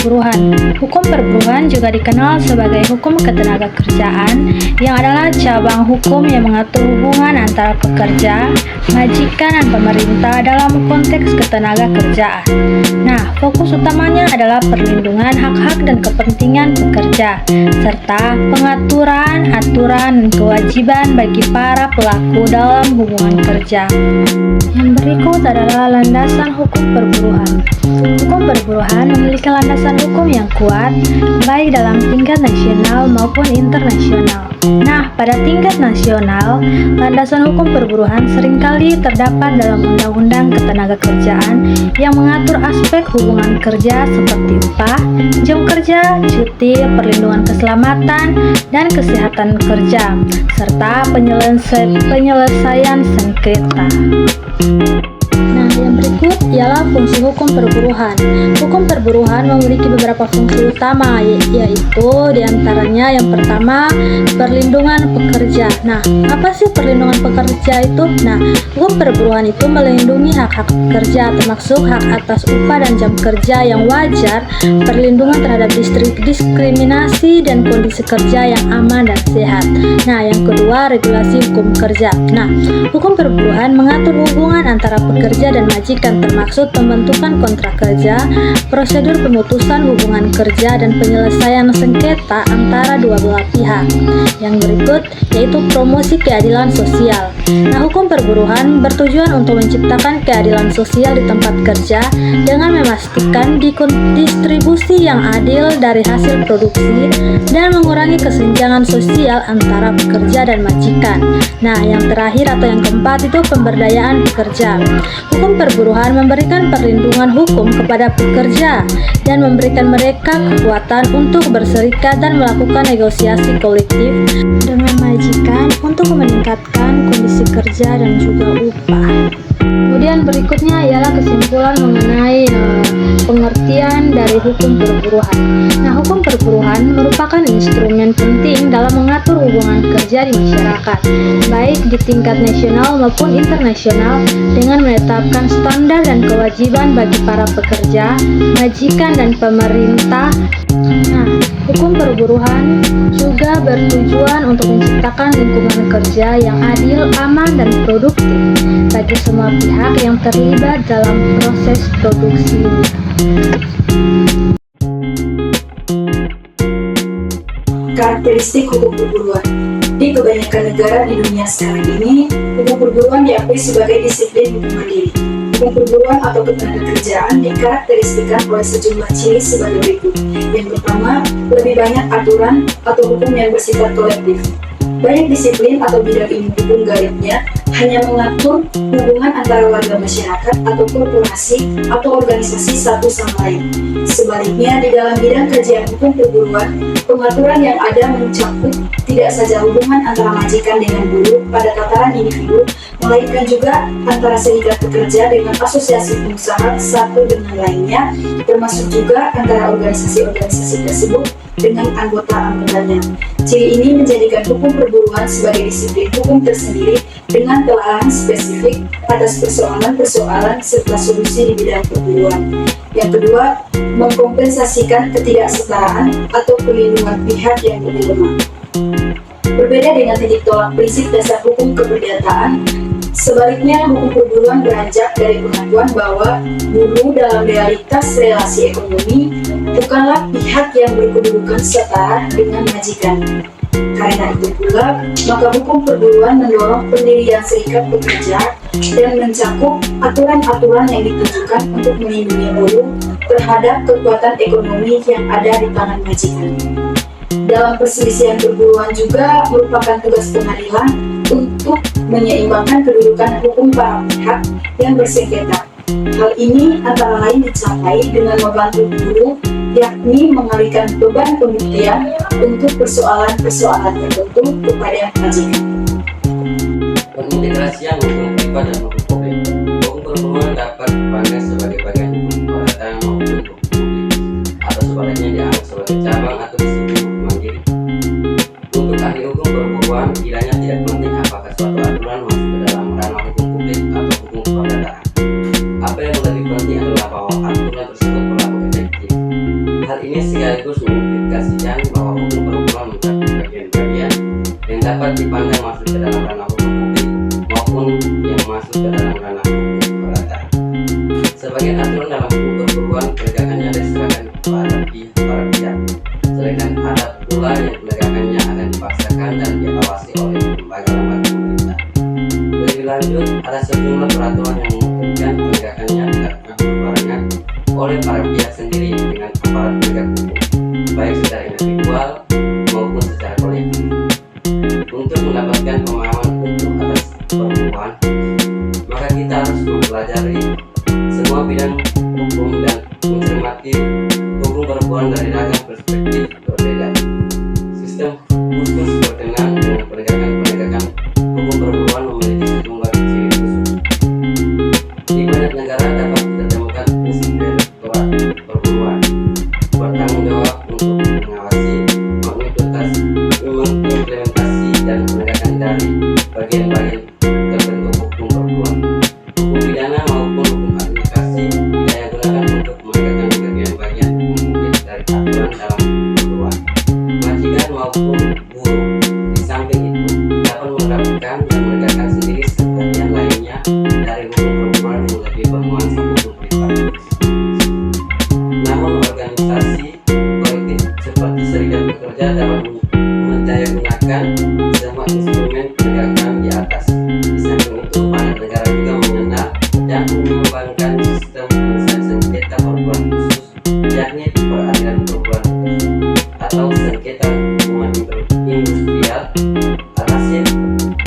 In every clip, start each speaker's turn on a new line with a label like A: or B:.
A: perburuhan. Hukum perburuhan juga dikenal sebagai hukum ketenagakerjaan, yang adalah cabang hukum yang mengatur hubungan antara pekerja, majikan, dan pemerintah dalam konteks ketenagakerjaan. Nah, fokus utamanya adalah perlindungan hak-hak dan kepentingan pekerja, serta pengaturan, aturan, dan kewajiban bagi para pelaku dalam hubungan kerja. Yang berikut adalah landasan hukum perburuhan. Hukum perburuhan memiliki landasan hukum yang kuat, baik dalam tingkat nasional maupun internasional. Nah, pada tingkat nasional, landasan hukum perburuhan seringkali terdapat dalam Undang-Undang Ketenagakerjaan yang mengatur aspek hubungan kerja seperti upah, jam kerja, cuti, perlindungan keselamatan, dan kesehatan kerja, serta penyelesaian sengketa. Nah, yang berikut ialah fungsi hukum perburuhan. Hukum perburuhan memiliki beberapa fungsi utama, yaitu diantaranya yang pertama, perlindungan pekerja. Nah, apa sih perlindungan pekerja itu? Nah, hukum perburuhan itu melindungi hak-hak pekerja, termasuk hak atas upah dan jam kerja yang wajar, perlindungan terhadap diskriminasi, dan kondisi kerja yang aman dan sehat. Nah, yang kedua, regulasi hukum kerja. Nah, hukum perburuhan mengatur hubungan antara pekerja dan majikan, termaksud pembentukan kontrak kerja, prosedur pemutusan hubungan kerja, dan penyelesaian sengketa antara dua belah pihak. Yang berikut yaitu promosi keadilan sosial. Nah, hukum perburuhan bertujuan untuk menciptakan keadilan sosial di tempat kerja dengan memastikan distribusi yang adil dari hasil produksi dan mengurangi kesenjangan sosial antara pekerja dan majikan. Nah, yang terakhir atau yang keempat itu pemberdayaan pekerja. Hukum perburuhan memberikan perlindungan hukum kepada pekerja dan memberikan mereka kekuatan untuk berserikat dan melakukan negosiasi kolektif dengan majikan untuk meningkatkan kondisi kerja dan juga upah. Kemudian berikutnya ialah kesimpulan mengenai pengertian dari hukum perburuhan. Nah, hukum perburuhan merupakan instrumen penting dalam mengatur hubungan kerja di masyarakat, baik di tingkat nasional maupun internasional, dengan menetapkan standar dan kewajiban bagi para pekerja, majikan, dan pemerintah. Nah, hukum perburuhan juga bertujuan untuk menciptakan lingkungan kerja yang adil, aman, dan produktif bagi semua pihak yang terlibat dalam proses produksi.
B: Karakteristik hukum perburuan. Di kebanyakan negara di dunia sekarang ini, hukum perburuan diakui sebagai disiplin hukum mandiri. Hukum perburuan atau ketenagakerjaan dikarakteristikkan oleh sejumlah ciri sebagai berikut. Yang pertama, lebih banyak aturan atau hukum yang bersifat kolektif. Banyak disiplin atau bidang ilmu hukum galibnya hanya mengatur hubungan antara warga masyarakat atau korporasi atau organisasi satu sama lain. Sebaliknya, di dalam bidang kajian hukum perburuan, pengaturan yang ada mencakup tidak saja hubungan antara majikan dengan buruh pada tataran individu, melainkan juga antara serikat pekerja dengan asosiasi pengusaha satu dengan lainnya, termasuk juga antara organisasi-organisasi tersebut dengan anggota-anggotanya. Ciri ini menjadikan hukum perburuan sebagai disiplin hukum tersendiri dengan telaah spesifik atas persoalan-persoalan serta solusi di bidang perburuan. Yang kedua, mengkompensasikan ketidaksetaraan atau perlindungan pihak yang lebih lemah. Berbeda dengan titik tolak prinsip dasar hukum keperdataan, sebaliknya hukum perburuan beranjak dari pengakuan bahwa buruh dalam realitas relasi ekonomi bukanlah pihak yang berkedudukan setara dengan majikan. Karena itu pula, maka hukum perburuan mendorong pendirian serikat pekerja dan mencakup aturan-aturan yang ditujukan untuk melindungi buruh terhadap kekuatan ekonomi yang ada di tangan majikan. Dalam perselisihan perburuan juga merupakan tugas pengadilan untuk menyeimbangkan kedudukan hukum para pihak yang bersengketa. Hal ini antara lain dicapai dengan membantu buruh, yakni mengalihkan beban pembuktian untuk persoalan-persoalan tertentu kepada majikan.
C: Pengintegrasian hukum privat dan hukum publik. Hukum perburuan dapat dipandang sebagai bagian hukum keperdataan maupun hukum publik, atau sebaliknya dianggap sebagai cabang atau disiplin hukum mandiri. Untuk ahli hukum perburuan, kiranya tidak penting apakah suatu aturan masuk ke dalam ranah hukum publik atau hukum keperdataan. Apa yang lebih penting adalah bahwa aturan tersebut berlaku efektif. Hal ini sekaligus mengimplikasikan bahwa hukum perempuan mencakup bagian-bagian yang dapat dipandang masuk ke dalam ranah hukum publik maupun yang masuk ke dalam ranah hukum perdata. Sebagian aturan dalam hukum perempuan penegakannya diserahkan kepada para pihak, sedangkan ada pula yang penegakannya akan dipaksakan dan diawasi oleh lembaga-lembaga pemerintah. Lebih lanjut, ada sejumlah peraturan yang memungkinkan penegakannya dilakukan berbarengan oleh para pihak sendiri dengan aparat penegak hukum, baik secara individual maupun secara kolektif. Untuk mendapatkan pemahaman utuh atas perempuan, maka kita harus mempelajari semua bidang hukum dan mencermati hukum perempuan dari ragam perspektif berbeda. Sistem khusus berkenaan dengan penegakan hukum perempuan memiliki sejumlah ciri khusus. Di banyak negara dapat ditemukan prinsip direktorat perempuan bertanggung jawab untuk mengawasi, mengimplementasi dan menegakkan dari bagian-bagian tertentu hukum perempuan. Hukum pidana maupun hukum administrasi tidak digunakan untuk menegakkan bagian-bagian hukum publik dari aturan dalam perempuan. Majikan maupun buruh di samping itu dapat menerapkan dan menegakkan sendiri sebagian lainnya dari hukum perempuan yang lebih bernuansa hukum privat. Namun organisasi kolektif seperti serikat pekerja dapat mendayagunakan semua instrumen penegakan di atas. Di samping itu, banyak negara juga mengenal dan mengembangkan sistem penyelesaian sengketa perempuan khusus, yakni peradilan perempuan atau sengketa hubungan industrial. Alhasil,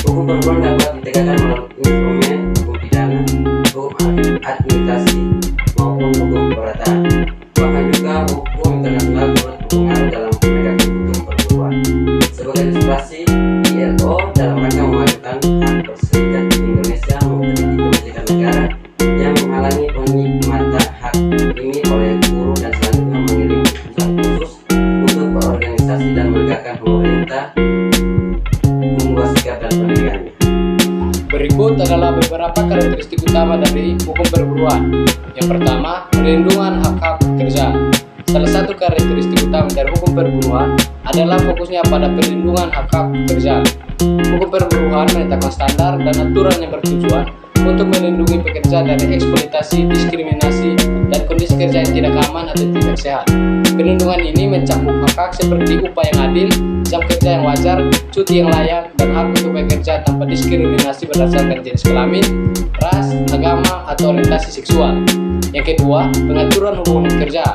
C: hukum perempuan dapat ditegakkan melalui instrumen hukum pidana, hukum administrasi maupun hukum perdata. Bahkan juga hukum internasional turut berpengaruh dalam penegakan hukum perempuan. Sebagai ilustrasi, ILO dalam rangka memajukan hak berserikat di Indonesia mengkritisi kebijakan negara yang menghalangi penikmatan hak ini oleh buruh dan selanjutnya mengirim keputusan khusus untuk berorganisasi dan menegakkan pemerintah membuat sikap dan pendiriannya.
D: Berikut adalah beberapa karakteristik utama dari hukum perburuan. Yang pertama, perlindungan hak-hak pekerja. Salah satu karakteristik utama dari hukum perburuan adalah fokusnya pada perlindungan hak-hak pekerja. Hukum perburuan menetapkan standar dan aturan yang bertujuan untuk melindungi pekerja dari eksploitasi, diskriminasi, dan kondisi kerja yang tidak aman atau tidak sehat. Perlindungan ini mencakup hak-hak seperti upah yang adil, jam kerja yang wajar, cuti yang layak, dan hak untuk bekerja tanpa diskriminasi berdasarkan jenis kelamin, ras, agama, atau orientasi seksual. Yang kedua, pengaturan hubungan kerja.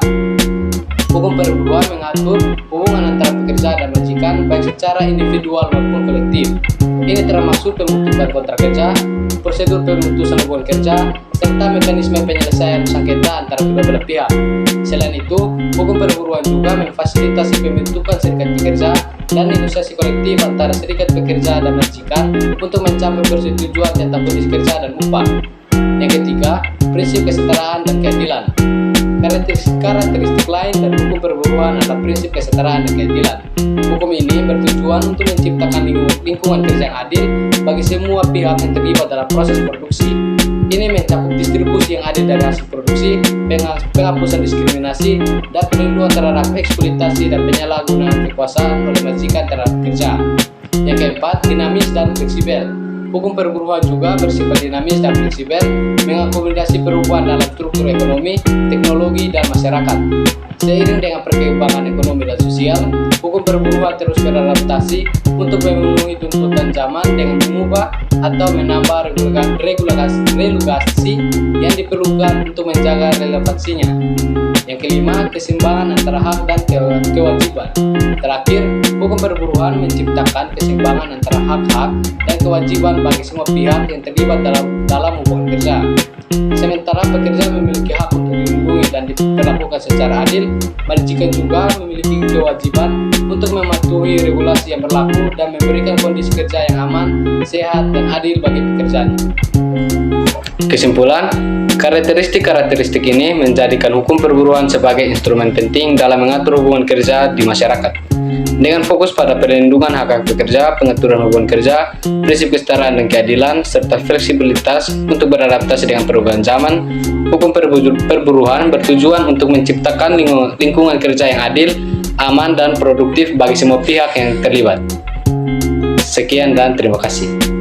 D: Hukum perburuan mengatur hubungan antara pekerja dan majikan baik secara individual maupun kolektif. Ini termasuk pembentukan kontrak kerja, prosedur pemutusan hubungan kerja, serta mekanisme penyelesaian sengketa antara kedua belah pihak. Selain itu, hukum perburuan juga memfasilitasi pembentukan serikat pekerja dan negosiasi kolektif antara serikat pekerja dan majikan untuk mencapai persetujuan tentang kondisi kerja dan upah. Yang ketiga, prinsip kesetaraan dan keadilan. Karakteristik lain dari hukum perburuan adalah prinsip kesetaraan dan keadilan. Hukum ini bertujuan untuk menciptakan lingkungan kerja yang adil bagi semua pihak yang terlibat dalam proses produksi. Ini mencakup distribusi yang adil dari hasil produksi, penghapusan diskriminasi, dan perlindungan terhadap eksploitasi dan penyalahgunaan kekuasaan oleh majikan terhadap pekerja. Yang keempat, dinamis dan fleksibel. Hukum perburuan juga bersifat dinamis dan fleksibel, mengakomodasi perubahan dalam struktur ekonomi, teknologi, dan masyarakat. Seiring dengan perkembangan ekonomi dan sosial, hukum perburuan terus beradaptasi untuk memenuhi tuntutan zaman dengan mengubah atau menambah regulasi yang diperlukan untuk menjaga relevansinya. Yang kelima, keseimbangan antara hak dan kewajiban. Terakhir, hukum perburuan menciptakan keseimbangan antara hak-hak dan kewajiban bagi semua pihak yang terlibat dalam hubungan kerja. Sementara pekerja memiliki hak untuk dilindungi dan diperlakukan secara adil, majikan juga memiliki kewajiban untuk mematuhi regulasi yang berlaku dan memberikan kondisi kerja yang aman, sehat, dan adil bagi pekerjanya. Kesimpulan, karakteristik-karakteristik ini menjadikan hukum perburuan sebagai instrumen penting dalam mengatur hubungan kerja di masyarakat. Dengan fokus pada perlindungan hak-hak pekerja, pengaturan hubungan kerja, prinsip kesetaraan dan keadilan, serta fleksibilitas untuk beradaptasi dengan perubahan zaman, hukum perburuan bertujuan untuk menciptakan lingkungan kerja yang adil, aman, dan produktif bagi semua pihak yang terlibat. Sekian dan terima kasih.